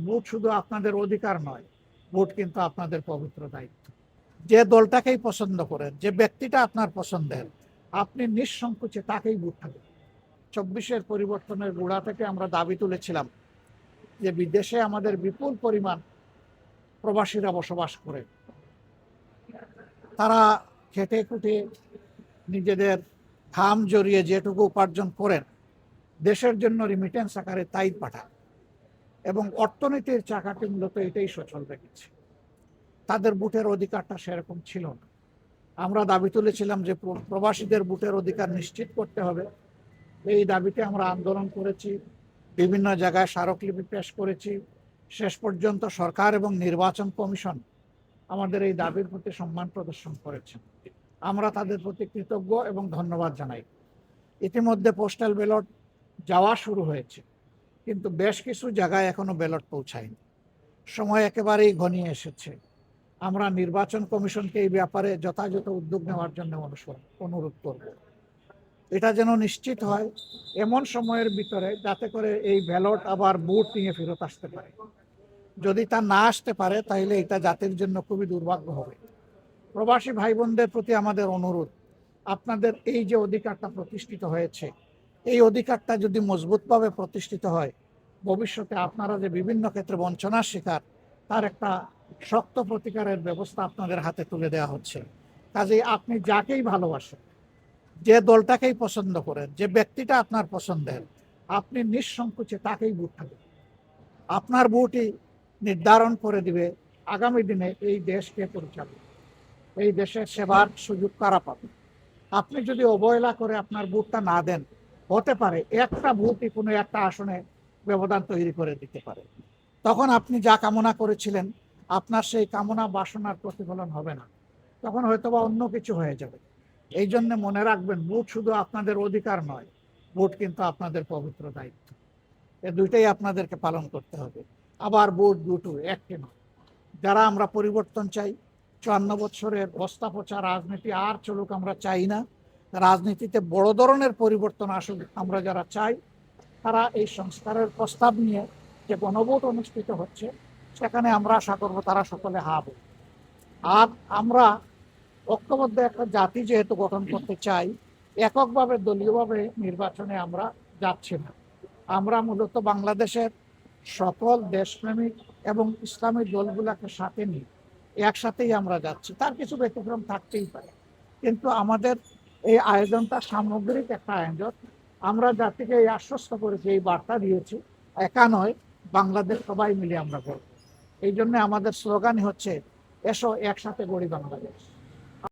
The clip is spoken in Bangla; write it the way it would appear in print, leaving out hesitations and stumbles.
ভোট শুধু আপনাদের অধিকার নয়, ভোট কিন্তু আপনাদের পবিত্র দায়িত্ব। যে দলটাকেই পছন্দ করেন, যে ব্যক্তিটা আপনার পছন্দের, আপনি নিঃসংকোচে তাকেই ভোট দেবেন। 24-এর পরিবর্তনের গোড়া থেকে আমরা দাবি তুলেছিলাম যে বিদেশে আমাদের বিপুল পরিমাণ প্রবাসীরা বসবাস করে, তারা খেটে খুঁটে নিজেদের ঘাম জড়িয়ে যেটুকু উপার্জন করেন দেশের জন্য রিমিটেন্স আকারে তাই পাঠান, এবং অর্থনীতির চাকাটি মূলত এটাই সচল রেখেছে। তাদের ভোটের অধিকারটা সেরকম ছিল না। আমরা দাবি তুলেছিলাম যে প্রবাসীদের ভোটের অধিকার নিশ্চিত করতে হবে। এই দাবিতে আমরা আন্দোলন করেছি, বিভিন্ন জায়গায় স্মারকলিপি পেশ করেছি। শেষ পর্যন্ত সরকার এবং নির্বাচন কমিশন আমাদের এই দাবির প্রতি সম্মান প্রদর্শন করেছেন। আমরা তাদের প্রতি কৃতজ্ঞ এবং ধন্যবাদ জানাই। ইতিমধ্যে পোস্টাল ব্যালট যাওয়া শুরু হয়েছে, কিন্তু বেশ কিছু জায়গায় এখনো ব্যালট পৌঁছায়নি। সময় একেবারেই ঘনিয়ে এসেছে। আমরা নির্বাচন কমিশনকে এই ব্যাপারে যথাযথ উদ্যোগ নেওয়ার জন্য অনুরোধ করব। এটা যেন নিশ্চিত হয় এমন সময়ের ভিতরে, যাতে করে এই ব্যালট আবার বুথ নিয়ে ফেরত আসতে পারে। যদি তা না আসতে পারে তাহলে এটা জাতির জন্য খুবই দুর্ভাগ্য হবে। প্রবাসী ভাই বোনদের প্রতি আমাদের অনুরোধ, আপনাদের এই যে অধিকারটা প্রতিষ্ঠিত হয়েছে, এই অধিকারটা যদি মজবুতভাবে প্রতিষ্ঠিত হয়, ভবিষ্যতে আপনারা যে বিভিন্ন ক্ষেত্রে বঞ্চনার শিকার, তার একটা শক্ত প্রতিকারের ব্যবস্থা আপনাদের হাতে তুলে দেওয়া হচ্ছে। কাজেই আপনি যাকেই ভালোবাসেন, যে দলটাকেই পছন্দ করেন, যে ব্যক্তিটা আপনার পছন্দের, আপনি নিঃসংকোচে তাকেই ভোট দেবেন। আপনার ভোটই নির্ধারণ করে দিবে আগামী দিনে এই দেশকে পরিচালনা, এই দেশের সেবার সুযোগ কারা পাবে। আপনি যদি অবহেলা করে আপনার ভোটটা না দেন, হতে পারে একটা ভোটই কোনো একটা আসনে ব্যবধান তৈরি করে দিতে পারে। তখন আপনি যা কামনা করেছিলেন, আপনার সেই কামনা বাসনার প্রতিফলন হবে না, তখন হয়তোবা অন্য কিছু হয়ে যাবে। এই জন্য মনে রাখবেন, ভোট শুধু আপনাদের অধিকার নয়, ভোট কিন্তু আপনাদের পবিত্র দায়িত্ব। এ দুইটাই আপনাদেরকে পালন করতে হবে। আবার ভোট দুটো, একটি নয়। যারা আমরা পরিবর্তন চাই, 54 বছরের বস্তা পচা রাজনীতি আর চলুক আমরা চাই না। রাজনীতিতে বড় ধরনের পরিবর্তন আসুক আমরা যারা চাই, তারা এই সংস্কারের প্রস্তাব নিয়ে যে গণভোট অনুষ্ঠিত হচ্ছে, সেখানে আমরা আশা করবো তারা সকলে হা বলবে। আর আমরা ঐক্যবদ্ধ একটা জাতি যেহেতু গঠন করতে চাই, এককভাবে দলীয়ভাবে নির্বাচনে আমরা যাচ্ছি না। আমরা মূলত বাংলাদেশের সকল দেশপ্রেমিক এবং ইসলামী দলগুলোকে সাথে নিয়ে একসাথেই আমরা যাচ্ছি। তার কিছু ব্যতিক্রম থাকতেই পারে, কিন্তু আমাদের এই আয়োজনটা সামগ্রিক একটা আয়োজন। আমরা জাতিকে এই আশ্বস্ত করেছি, এই বার্তা দিয়েছি, একা নয়, বাংলাদেশ সবাই মিলে আমরা করব। এই জন্য আমাদের স্লোগানই হচ্ছে, এসো একসাথে গড়ি বাংলাদেশ।